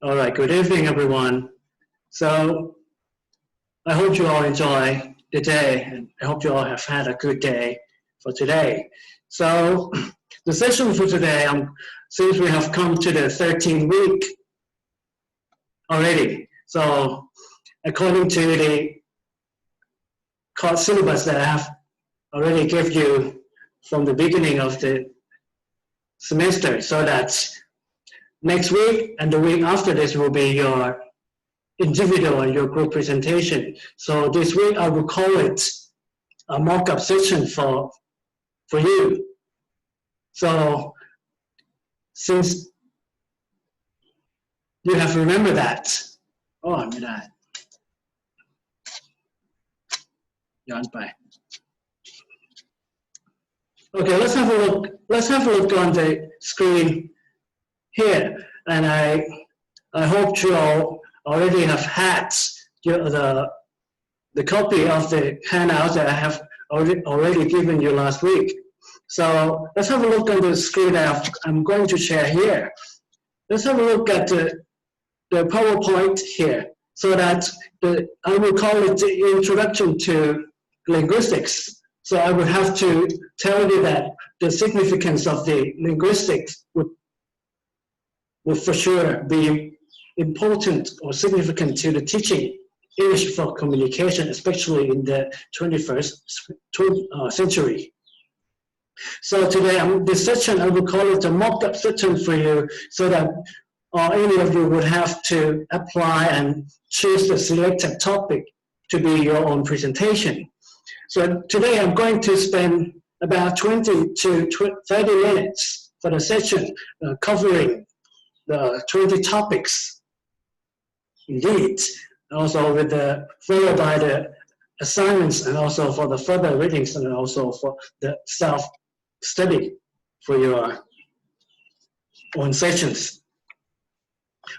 All right, good evening, everyone. So I hope you all enjoy the day, and I hope you all have had a good day for today. So the session for today, since we have come to the 13th week already, so according to the course syllabus that I have already given you from the beginning of the semester, so that next week and the week after this will be your individual and your group presentation. So this week I will call it a mock-up session for you. So since you have remembered that, Okay, let's have a look. Let's have a look on the screen here, and I hope you all already have had the copy of the handout that I have already given you last week. So let's have a look on the screen that I'm going to share here. Let's have a look at the PowerPoint here, so that I will call it the introduction to linguistics. So I would have to tell you that the significance of the linguistics would for sure be important or significant to the teaching English for communication, especially in the 21st century. So today, this session, I will call it a mock-up session for you, so that any of you would have to apply and choose the selected topic to be your own presentation. So today, I'm going to spend about 20 to 30 minutes for the session, covering the 20 topics. Indeed, also followed by the assignments, and also for the further readings, and also for the self-study for your own sessions.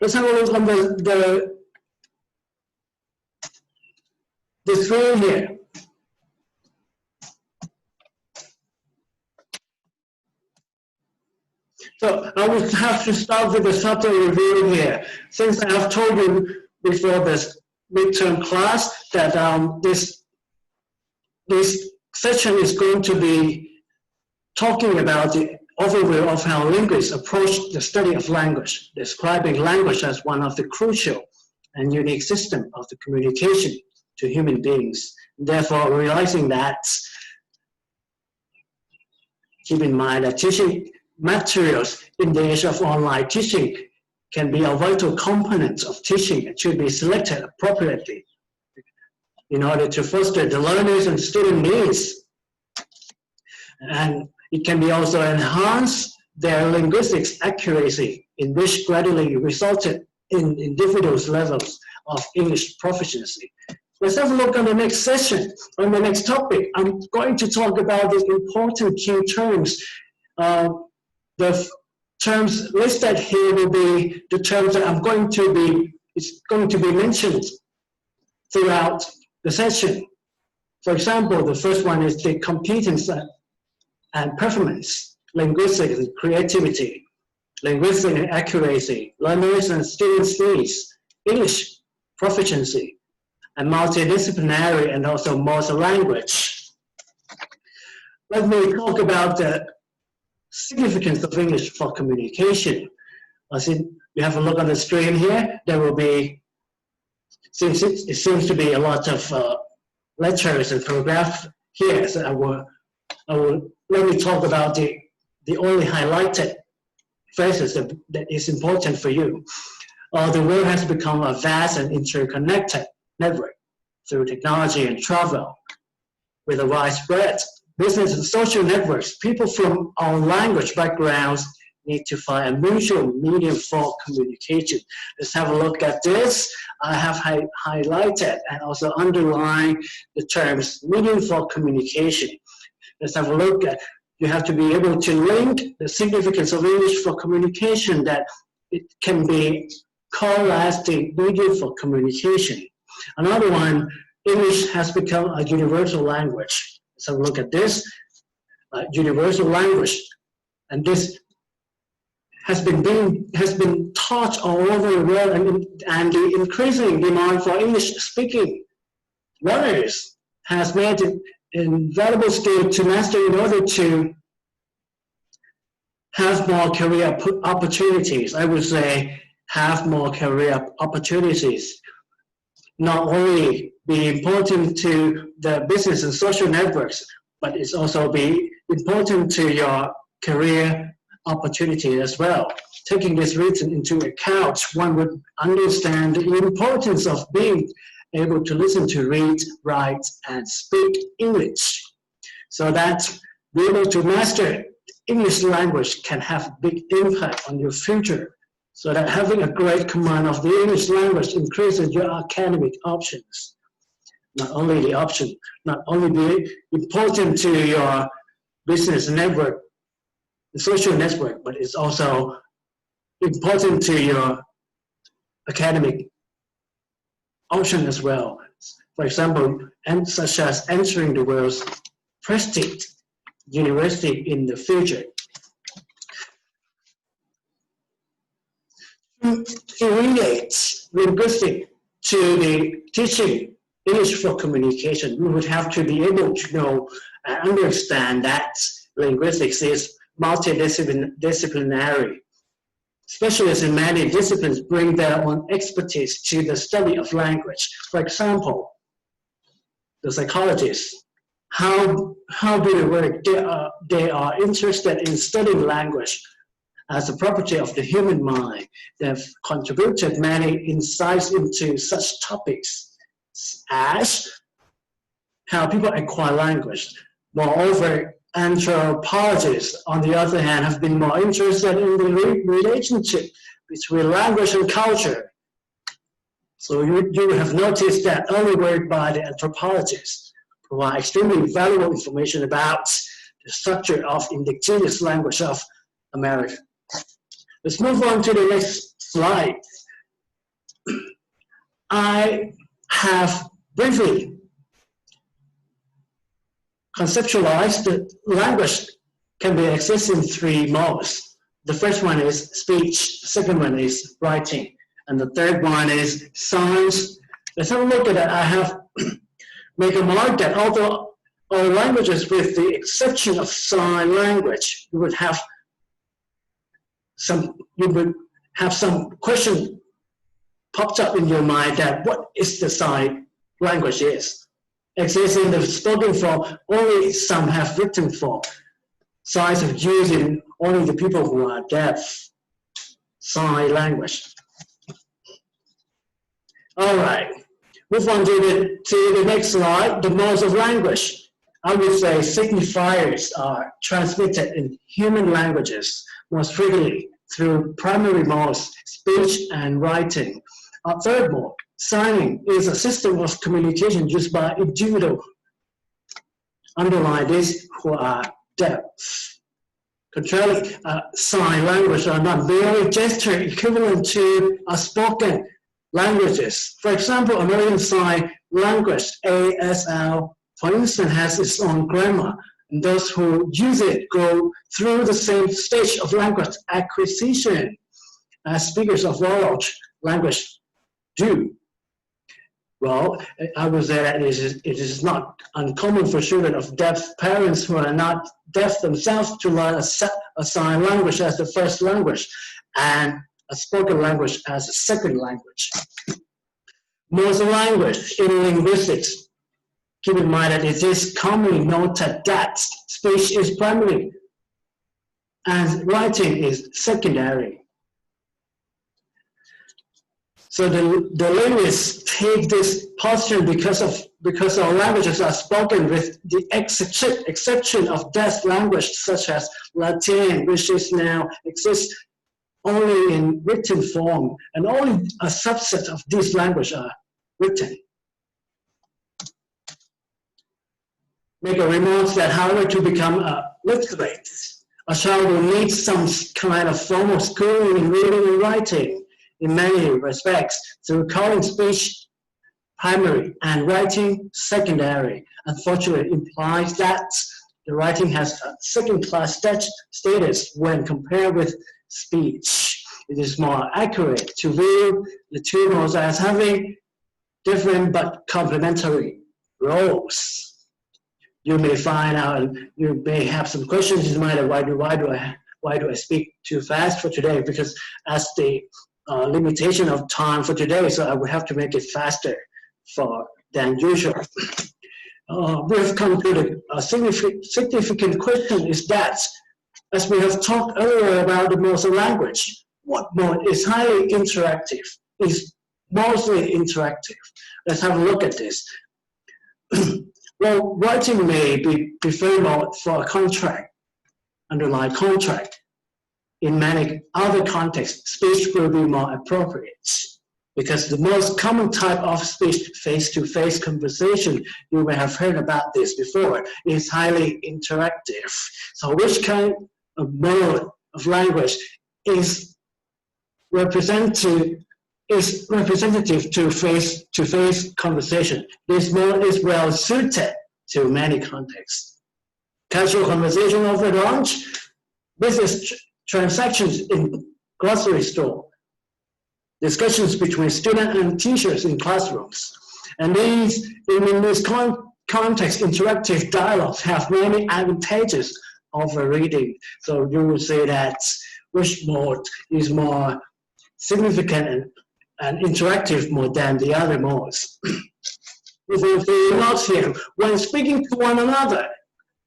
Let's have a look on the screen here. So I will have to start with the subject review here. Since I have told you before this midterm class that this session is going to be talking about the overview of how linguists approach the study of language, describing language as one of the crucial and unique systems of the communication to human beings. Therefore, realizing that, keep in mind that teaching materials in the age of online teaching can be a vital component of teaching and should be selected appropriately in order to foster the learners' and student needs. And it can be also enhance their linguistics accuracy, in which gradually resulted in individuals' levels of English proficiency. Let's have a look on the next session. On the next topic, I'm going to talk about the important key terms. The terms listed here will be the terms that it's going to be mentioned throughout the session. For example, the first one is the competence and performance, linguistic and creativity, linguistic and accuracy, learners and students' needs, English proficiency, and multidisciplinary and also multi-language. Let me talk about the significance of English for communication. As you have a look on the screen here, there will be, since it seems to be a lot of lectures and paragraphs here, so let me talk about the only highlighted phrases that is important for you. The world has become a vast and interconnected network through technology and travel. With a widespread business and social networks, people from all language backgrounds need to find a mutual medium for communication. Let's have a look at this. I have highlighted and also underlined the terms medium for communication. Let's have a look at, you have to be able to link the significance of English for communication, that it can be called as the medium for communication. Another one, English has become a universal language. Let's have a look at this, universal language. And this has been taught all over the world, and the increasing demand for English-speaking learners has made it an invaluable skill to master in order to have more career opportunities. I would say have more career opportunities. Not only be important to the business and social networks, but it's also be important to your career opportunity as well. Taking this reason into account, one would understand the importance of being able to listen to, read, write, and speak English, so that be able to master English language can have a big impact on your future. So that having a great command of the English language increases your academic options. Not only the option, not only be important to your business network, the social network, but it's also important to your academic option as well. For example, such as entering the world's prestigious university in the future. To relate linguistics to the teaching English for communication, we would have to be able to know and understand that linguistics is multidisciplinary. Specialists in many disciplines bring their own expertise to the study of language. For example, the psychologists, how do they work? They are interested in studying language as a property of the human mind. They've contributed many insights into such topics as how people acquire language. Moreover, anthropologists, on the other hand, have been more interested in the relationship between language and culture. So you have noticed that early work by the anthropologists provide extremely valuable information about the structure of indigenous language of America. Let's move on to the next slide. I have briefly conceptualized that language can be accessed in three modes. The first one is speech, the second one is writing, and the third one is signs. Let's have a look at that. I have made a mark that although all languages, with the exception of sign language, you would have some question popped up in your mind that what is the sign language is. Exists in the spoken form, only some have written form. Signs are used in only the people who are deaf. Sign language. All right, move on to the next slide, the modes of language. I would say signifiers are transmitted in human languages most frequently through primary modes, speech and writing. Our third mode, signing, is a system of communication used by individuals, underline this, who are deaf. Contrarily, sign language are not merely gesture equivalent to spoken languages. For example, American Sign Language, ASL, for instance, has its own grammar, and those who use it go through the same stage of language acquisition as speakers of large language do. Well, I would say that it is not uncommon for children of deaf parents who are not deaf themselves to learn a sign language as the first language and a spoken language as a second language. Modes of language in linguistics. Keep in mind that it is commonly noted that speech is primary and writing is secondary. So the linguists take this posture because our languages are spoken with the exception of deaf language such as Latin, which is now exists only in written form, and only a subset of these languages are written. Make a remark that however to become literate, a child will need some kind of formal schooling in reading and writing. In many respects, through calling speech primary and writing secondary, unfortunately implies that the writing has a second-class status when compared with speech. It is more accurate to view the two modes as having different but complementary roles. You may find out, you may have some questions in your mind, why do I speak too fast for today? Because as the limitation of time for today, so I would have to make it faster than usual. We've come to the significant question is that, as we have talked earlier about the modes of language, what mode is highly interactive, is mostly interactive? Let's have a look at this. Well, writing may be preferred mode for a contract, underlying contract. In many other contexts, speech will be more appropriate because the most common type of speech, face-to-face conversation, you may have heard about this before, is highly interactive. So which kind of mode of language is representative to face-to-face conversation? This mode is well suited to many contexts. Casual conversation over lunch, business transactions in grocery store, discussions between students and teachers in classrooms. And in this context, interactive dialogues have many advantages over reading. So you will say that which mode is more significant and interactive more than the other modes. When speaking to one another,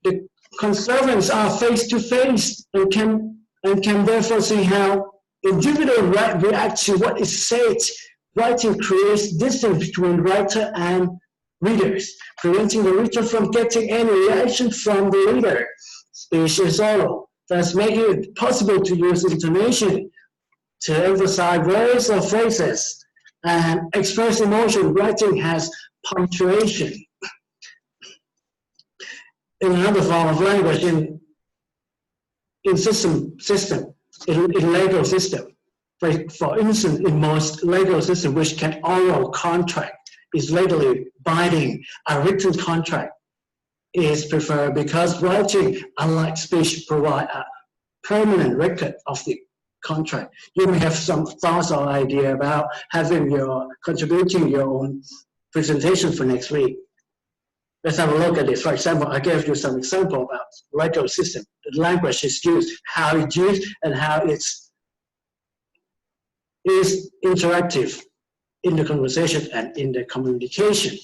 the conservants are face-to-face and can therefore see how individuals react to what is said. Writing creates distance between writer and readers, preventing the reader from getting any reaction from the reader. Speech is oral, thus making it possible to use intonation to emphasize words or phrases and express emotion. Writing has punctuation. In another form of language, in legal system, for instance, in most legal systems which can oral contract is legally binding, a written contract is preferred because writing, unlike speech, provide a permanent record of the contract. You may have some thoughts or idea about contributing your own presentation for next week. Let's have a look at this. For example, I gave you some example about legal system. The language is used, how it's used, and how it is interactive in the conversation and in the communication.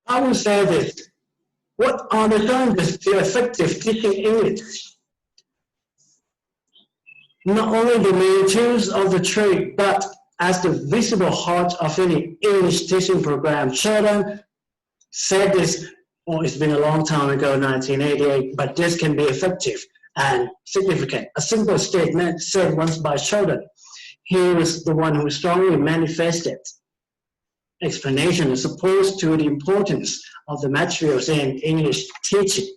I will say this. What are the challenges to effective teaching English? Not only the main tools of the trade, but as the visible heart of any English teaching program. Sheldon said this, it's been a long time ago, 1988, but this can be effective and significant. A simple statement said once by Sheldon. He was the one who strongly manifested explanation as opposed to the importance of the materials in English teaching.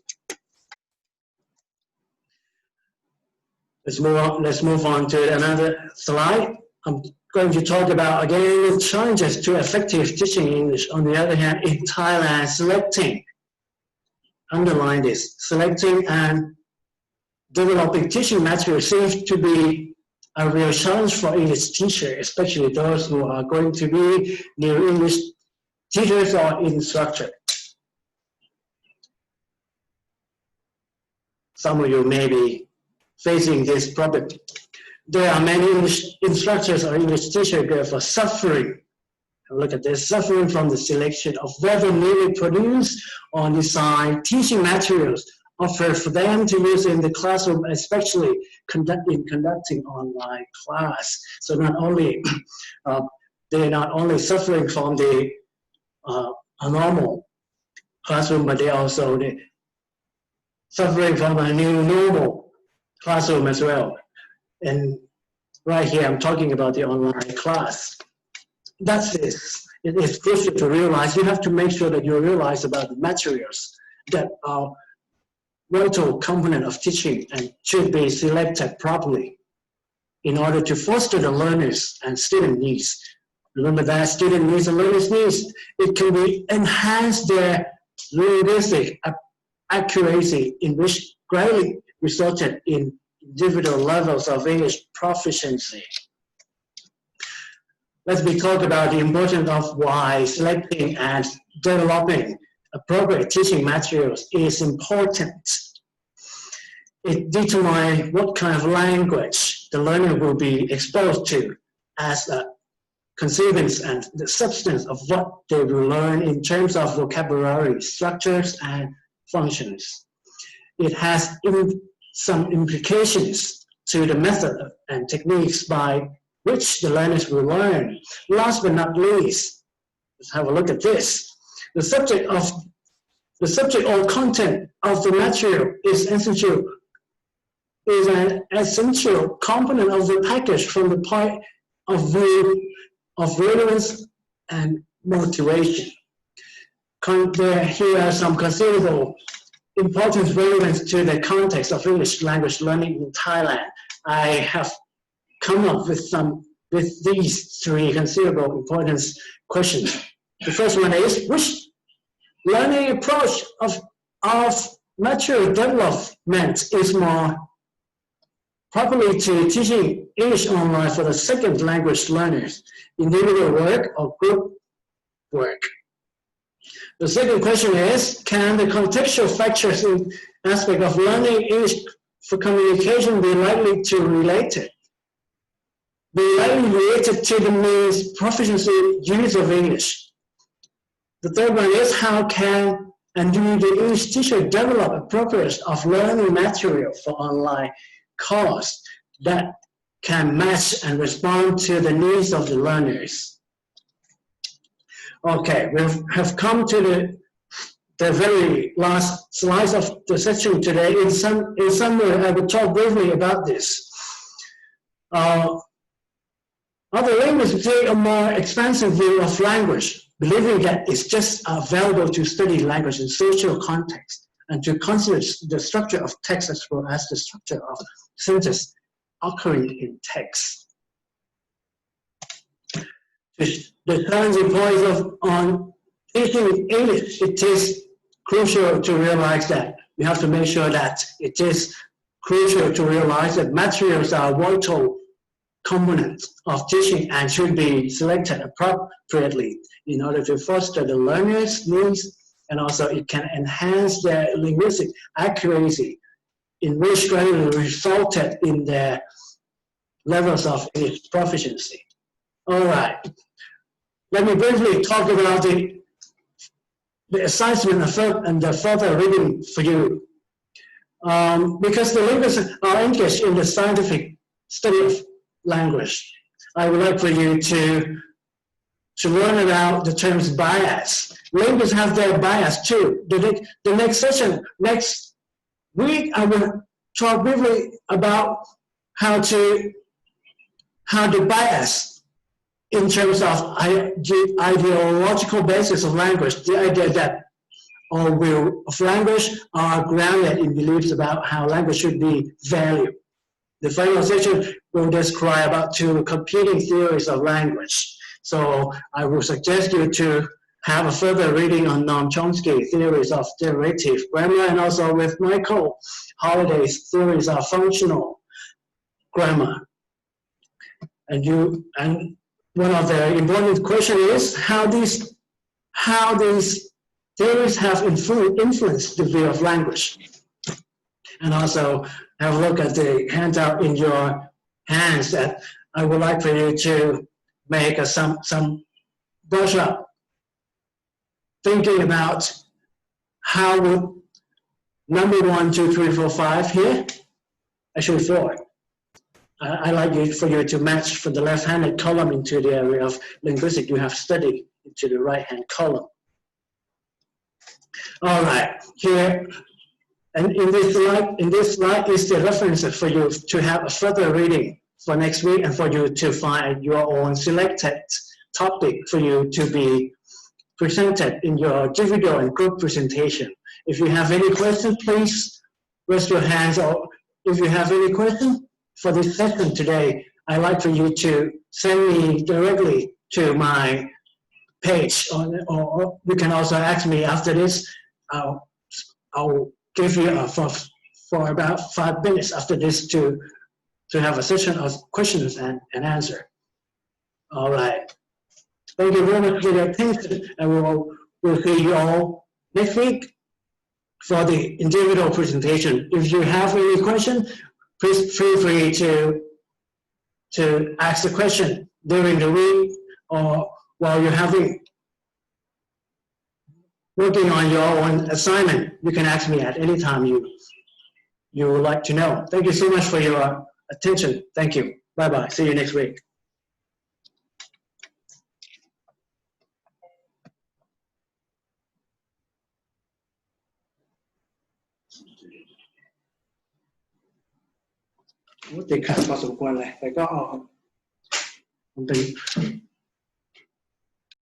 Let's move on to another slide. I'm going to talk about, again, the challenges to effective teaching English. On the other hand, in Thailand, selecting, underline this, selecting and developing teaching materials seems to be a real challenge for English teachers, especially those who are going to be new English teachers or instructors. Some of you may be facing this problem. There are many English instructors or English teachers therefore suffering. Look at this, suffering from the selection of whether newly produced or designed teaching materials offered for them to use in the classroom, especially conducting online class. So not only they're not only suffering from the a normal classroom, but they also suffering from a new normal classroom as well. And right here, I'm talking about the online class. That's this. It is crucial to realize. You have to make sure that you realize about the materials that are vital component of teaching and should be selected properly in order to foster the learners and student needs. Remember that student needs and learners needs, it can be enhance their linguistic accuracy in which greatly resulted in individual levels of English proficiency. Let me talk about the importance of why selecting and developing appropriate teaching materials is important. It determines what kind of language the learner will be exposed to as a consequence and the substance of what they will learn in terms of vocabulary, structures, and functions. It has some implications to the method and techniques by which the learners will learn. Last but not least, let's have a look at this. The subject or content of the material is an essential component of the package from the point of view of relevance and motivation. Here are some considerable important relevance to the context of English language learning in Thailand. I have come up with these three considerable importance questions. The first one is, which learning approach of material development is more properly to teaching English online for the second language learners, individual work or group work? The second question is, can the contextual factors in aspect of learning English for communication be likely related to the means proficiency use of English? The third one is, how can and do the English teacher develop appropriate of learning material for online course that can match and respond to the needs of the learners? Okay, we have come to the very last slides of the section today. In summary, I will talk briefly about this. Other linguists take a more expansive view of language, believing that it's just available to study language in social context and to consider the structure of text as well as the structure of sentence occurring in text. The challenging point on teaching English, it is crucial to realize that we have to make sure that it is crucial to realize that materials are vital components of teaching and should be selected appropriately in order to foster the learner's needs, and also it can enhance their linguistic accuracy, in which gradually resulted in their levels of proficiency. All right, let me briefly talk about the assignment and the further reading for you. Because the linguists are engaged in the scientific study of language, I would like for you to learn about the terms bias. Linguists have their bias too. The next session, next week, I will talk briefly about how the bias in terms of the ideological basis of language, the idea that all will of language are grounded in beliefs about how language should be valued. The final section will describe about two competing theories of language. So I will suggest you to have a further reading on Noam Chomsky's theories of derivative grammar, and also with Michael Holliday's theories of functional grammar. And one of the important questions is how these theories have influenced the view of language. And also have a look at the handout in your hands that I would like for you to make some brush up, thinking about how would number 1, 2, 3, 4, 5 here, actually 4. I like for you to match for the left-handed column into the area of linguistics you have studied into the right-hand column. All right, here, and in this slide is the reference for you to have a further reading for next week and for you to find your own selected topic for you to be presented in your individual and group presentation. If you have any questions, please raise your hands, or if you have any questions for this session today, I'd like for you to send me directly to my page, or you can also ask me after this. I'll give you a for about 5 minutes after this to have a session of questions and answer. All right. Thank you very much for your attention, and we'll see you all next week for the individual presentation. If you have any question, please feel free to ask the question during the week or while you're working on your own assignment. You can ask me at any time you would like to know. Thank you so much for your attention. Thank you. Bye-bye. See you next week. Tiết khá là พอสมควรเลยแต่ก็มันเป็น